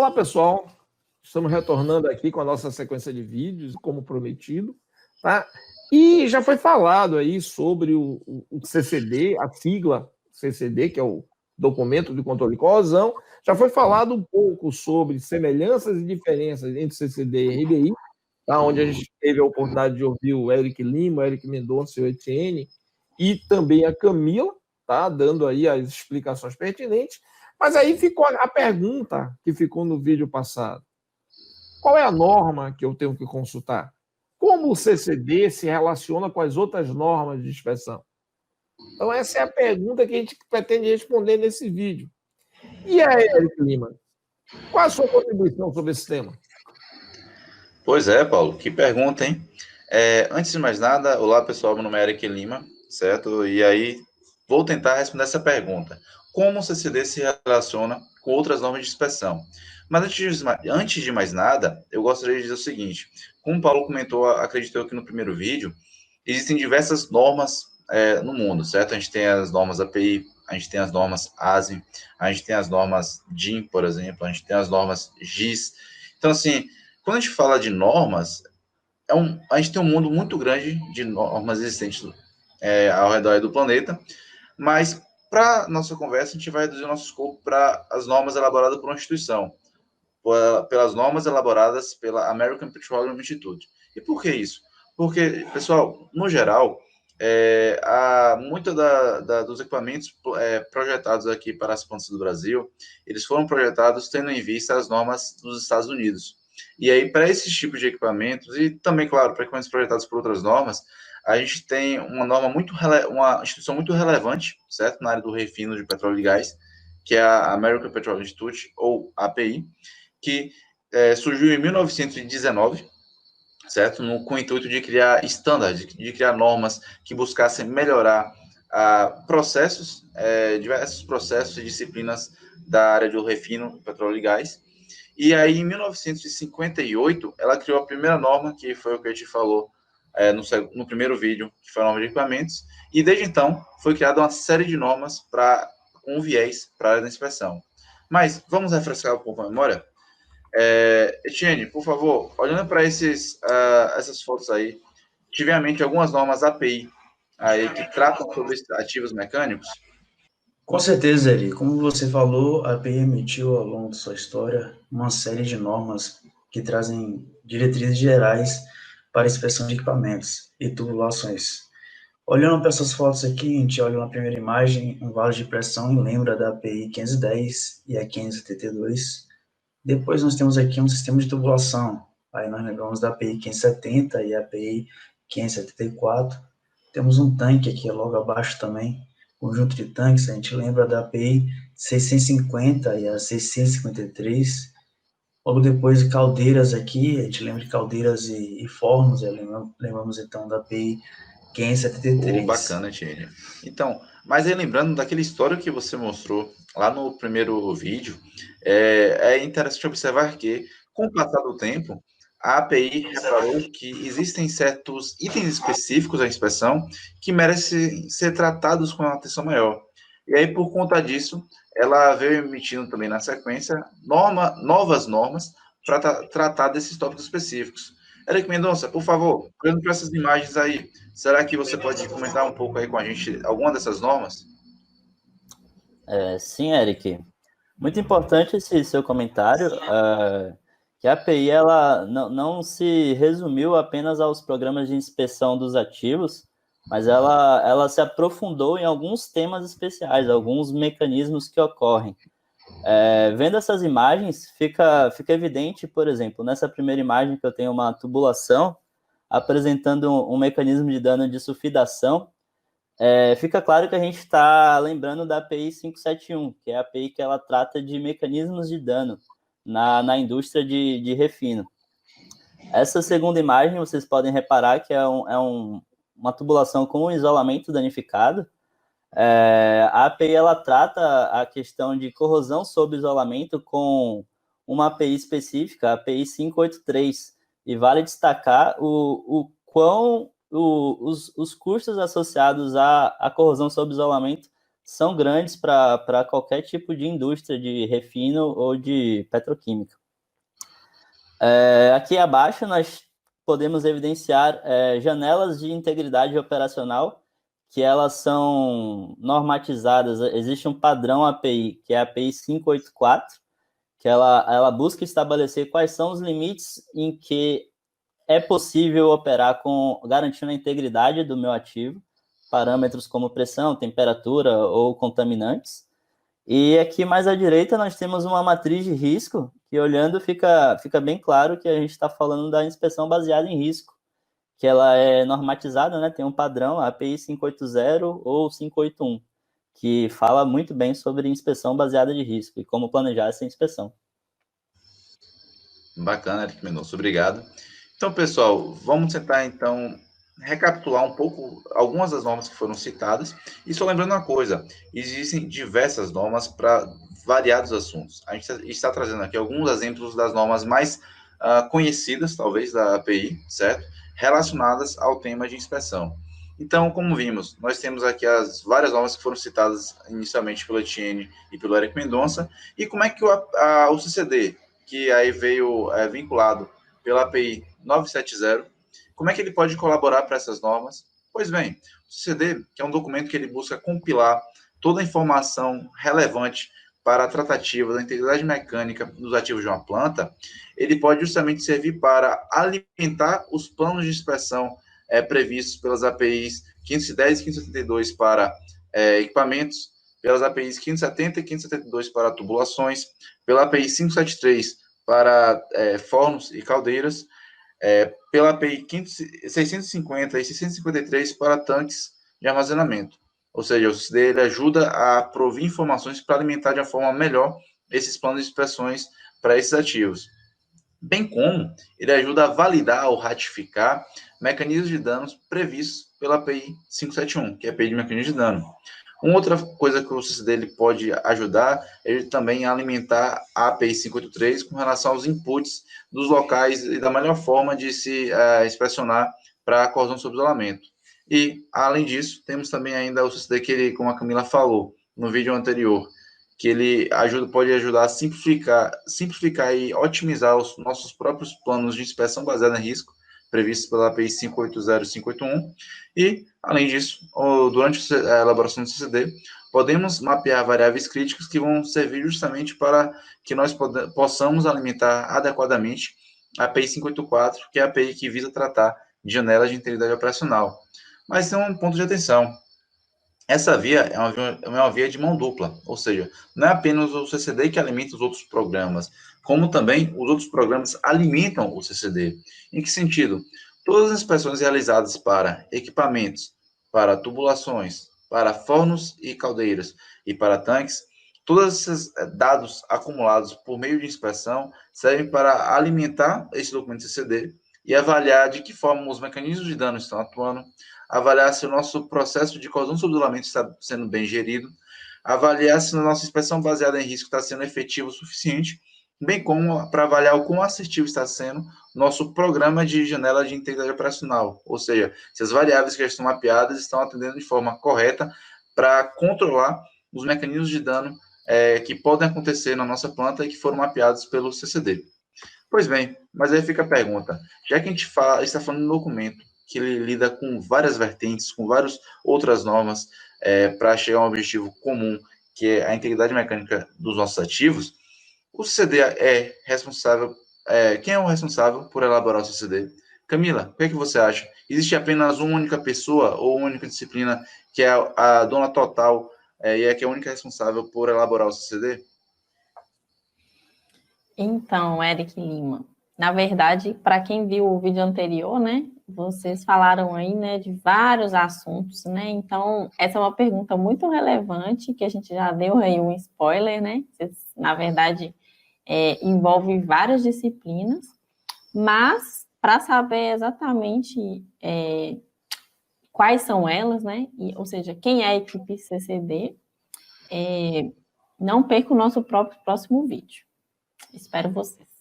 Olá, pessoal. Estamos retornando aqui com a nossa sequência de vídeos, como prometido, tá? E já foi falado aí sobre o CCD, a sigla CCD, que é o Documento de Controle de Corrosão. Já foi falado um pouco sobre semelhanças e diferenças entre CCD e RBI, tá? Onde a gente teve a oportunidade de ouvir o Eric Lima, o Eric Mendonça e o Etienne, e também a Camila, tá? Dando aí as explicações pertinentes. Mas aí ficou a pergunta que ficou no vídeo passado. Qual é a norma que eu tenho que consultar? Como o CCD se relaciona com as outras normas de inspeção? Então, essa é a pergunta que a gente pretende responder nesse vídeo. E aí, Eric Lima, qual a sua contribuição sobre esse tema? Pois é, Paulo, que pergunta, hein? Antes de mais nada, olá pessoal, meu nome é Eric Lima, certo? E aí, vou tentar responder essa pergunta. Como o CCD se relaciona com outras normas de inspeção? Mas antes de mais nada, eu gostaria de dizer o seguinte: como o Paulo comentou, acredito eu que no primeiro vídeo, existem diversas normas no mundo, certo? A gente tem as normas API, a gente tem as normas ASIN, a gente tem as normas DIN, por exemplo, a gente tem as normas GIS. Então, assim, quando a gente fala de normas, a gente tem um mundo muito grande de normas existentes ao redor do planeta, mas para nossa conversa, a gente vai reduzir o nosso escopo para as normas elaboradas por uma instituição, pelas normas elaboradas pela American Petroleum Institute. E por que isso? Porque, pessoal, no geral, muitos dos equipamentos projetados aqui para as plantas do Brasil, eles foram projetados tendo em vista as normas dos Estados Unidos. E aí, para esses tipos de equipamentos, e também, claro, para equipamentos projetados por outras normas, a gente tem uma instituição muito relevante, certo? Na área do refino de petróleo e gás, que é a American Petroleum Institute, ou API, que surgiu em 1919, certo? Com o intuito de criar estándares, de criar normas que buscassem melhorar diversos processos e disciplinas da área do refino, petróleo e gás. E aí, em 1958, ela criou a primeira norma, que foi o que a gente falou no primeiro vídeo, que foi a norma de equipamentos, e desde então foi criada uma série de normas com viés para a área da inspeção. Mas vamos refrescar um pouco a memória? Etienne, por favor, olhando para essas fotos aí, tive em mente algumas normas API aí que tratam sobre ativos mecânicos? Com certeza, Eli. Como você falou, a API emitiu ao longo de sua história uma série de normas que trazem diretrizes gerais para a inspeção de equipamentos e tubulações. Olhando para essas fotos aqui, a gente olha na primeira imagem um vale de pressão e lembra da API 510 e a 572. Depois nós temos aqui um sistema de tubulação. Aí nós lembramos da API 570 e a API 574. Temos um tanque aqui logo abaixo também, conjunto de tanques. A gente lembra da API 650 e a 653. Logo depois de caldeiras aqui, a gente lembra de caldeiras e fornos. Lembramos então da API 573. Bacana, Etienne. Então, mas aí lembrando daquele histórico que você mostrou lá no primeiro vídeo, é interessante observar que, com o passar do tempo, a API reparou que existem certos itens específicos da inspeção que merecem ser tratados com uma atenção maior. E aí, por conta disso, ela veio emitindo também na sequência novas normas para tratar desses tópicos específicos. Eric Mendonça, por favor, olhando para essas imagens aí, será que você pode comentar um pouco aí com a gente alguma dessas normas? Sim, Eric. Muito importante esse seu comentário, que a API ela não se resumiu apenas aos programas de inspeção dos ativos, mas ela se aprofundou em alguns temas especiais, alguns mecanismos que ocorrem. Vendo essas imagens, fica evidente, por exemplo, nessa primeira imagem que eu tenho uma tubulação apresentando um mecanismo de dano de sulfidação. Fica claro que a gente está lembrando da API 571, que é a API que ela trata de mecanismos de dano na indústria de refino. Essa segunda imagem, vocês podem reparar que é uma tubulação com isolamento danificado. A API ela trata a questão de corrosão sob isolamento com uma API específica, a API 583, e vale destacar o quão os custos associados à corrosão sob isolamento são grandes para qualquer tipo de indústria de refino ou de petroquímica. Aqui abaixo nós podemos evidenciar janelas de integridade operacional, que elas são normatizadas. Existe um padrão API, que é a API 584, que ela busca estabelecer quais são os limites em que é possível operar garantindo a integridade do meu ativo, parâmetros como pressão, temperatura ou contaminantes. E aqui mais à direita nós temos uma matriz de risco, que olhando fica bem claro que a gente está falando da inspeção baseada em risco, que ela é normatizada, né? Tem um padrão, a API 580 ou 581, que fala muito bem sobre inspeção baseada de risco e como planejar essa inspeção. Bacana, Eric Mendonça, obrigado. Então, pessoal, vamos tentar, então, recapitular um pouco algumas das normas que foram citadas. E só lembrando uma coisa, existem diversas normas para variados assuntos. A gente está trazendo aqui alguns exemplos das normas mais conhecidas, talvez, da API, certo? Relacionadas ao tema de inspeção. Então, como vimos, nós temos aqui as várias normas que foram citadas inicialmente pelo Etienne e pelo Eric Mendonça, e como é que o CCD, que aí veio vinculado pela API 970, como é que ele pode colaborar para essas normas? Pois bem, o CCD, que é um documento que ele busca compilar toda a informação relevante para a tratativa da integridade mecânica dos ativos de uma planta, ele pode justamente servir para alimentar os planos de inspeção previstos pelas APIs 510 e 572 para equipamentos, pelas APIs 570 e 572 para tubulações, pela API 573 para fornos e caldeiras, pela API 650 e 653 para tanques de armazenamento. Ou seja, o CCD ele ajuda a provir informações para alimentar de uma forma melhor esses planos de inspeções para esses ativos. Bem como ele ajuda a validar ou ratificar mecanismos de danos previstos pela API 571, que é a API de mecanismo de dano. Uma outra coisa que o CCD ele pode ajudar é ele também alimentar a API 583 com relação aos inputs dos locais e da melhor forma de se inspecionar para a corrosão sob isolamento. E, além disso, temos também ainda o CCD que ele, como a Camila falou no vídeo anterior, que ele pode ajudar a simplificar e otimizar os nossos próprios planos de inspeção baseada em risco, previstos pela API 580 e 581. E, além disso, durante a elaboração do CCD, podemos mapear variáveis críticas que vão servir justamente para que nós possamos alimentar adequadamente a API 584, que é a API que visa tratar de janelas de integridade operacional. Mas tem um ponto de atenção. Essa via é uma via de mão dupla, ou seja, não é apenas o CCD que alimenta os outros programas, como também os outros programas alimentam o CCD. Em que sentido? Todas as inspeções realizadas para equipamentos, para tubulações, para fornos e caldeiras e para tanques, todos esses dados acumulados por meio de inspeção servem para alimentar esse documento CCD e avaliar de que forma os mecanismos de dano estão atuando, avaliar se o nosso processo de corrosão sob isolamento está sendo bem gerido, avaliar se a nossa inspeção baseada em risco está sendo efetiva o suficiente, bem como para avaliar o quão assertivo está sendo nosso programa de janela de integridade operacional, ou seja, se as variáveis que já estão mapeadas estão atendendo de forma correta para controlar os mecanismos de dano que podem acontecer na nossa planta e que foram mapeados pelo CCD. Pois bem, mas aí fica a pergunta, já que a gente está falando de um documento que ele lida com várias vertentes, com várias outras normas para chegar a um objetivo comum, que é a integridade mecânica dos nossos ativos, o CCD é responsável... quem é o responsável por elaborar o CCD? Camila, o que é que você acha? Existe apenas uma única pessoa ou uma única disciplina que é a dona total e é que é a única responsável por elaborar o CCD? Então, Eric Lima, na verdade, para quem viu o vídeo anterior, né, vocês falaram aí, né, de vários assuntos, né, então essa é uma pergunta muito relevante, que a gente já deu aí um spoiler, né, na verdade, envolve várias disciplinas, mas para saber exatamente quais são elas, né, ou seja, quem é a equipe CCD, não perca o nosso próximo vídeo. Espero vocês.